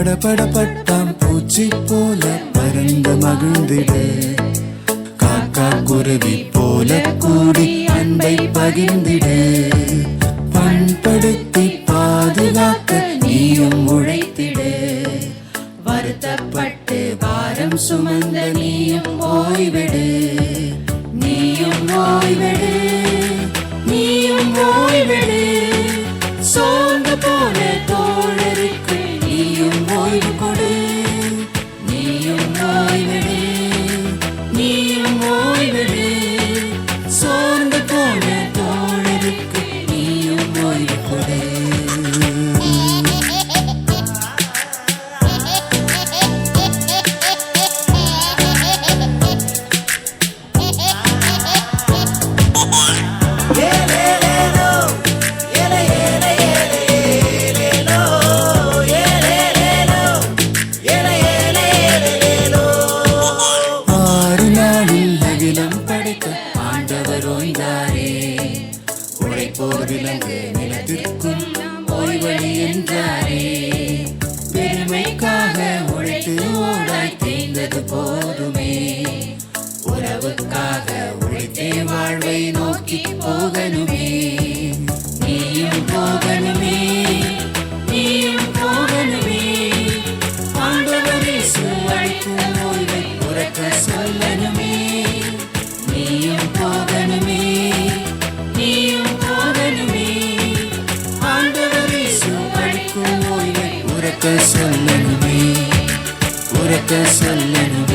படபடப்பட்டாம் பூச்சி போல பறந்து மகிழ்ந்திடு, காக்கா குருவி போல கூடி அன்பை பகிர்ந்திடு. பண்படுத்தி பாதுகாக்க நீயும் உழைத்திடு, வருத்தப்பட்டு பாரம் சுமந்த நீயும் ஓய்விடு, நீயும் ஓய்விடு, நீயும் ஓய்விடு. சோர்ந்து போன தோழருக்கு நீயும் ஓய்வு கொடு, நீயும் ஓய்விடு, நீயும் ஓய்விடு. சோர்ந்து போன தோழருக்கு நீயும் ஓய்வு கொடு. ஆண்டவர் ஓய்ந்தாரே, உழைப்போர் விலங்கு நிலத்திற்கும் ஓய்வழி என்றாரே. பெருமைக்காக உழைத்து ஓடாய் தேய்ந்தது போதுமே, உறவுக்காக உழைத்தே வாழ்வை நோக்கி போகணுமே. நீயும் போகணுமே, நீயும் போகணுமே. ஆண்டவர் இயேசு அழைக்கும் ஓய்வை உறக்க சொல்லணுமே. நீயும் போகணுமே, நீயும் போகணுமே. ஆண்டவர் இயேசு அழைக்கும் ஓய்வை உறக்க சொல்லணுமே, உறக்க சொல்லணுமே.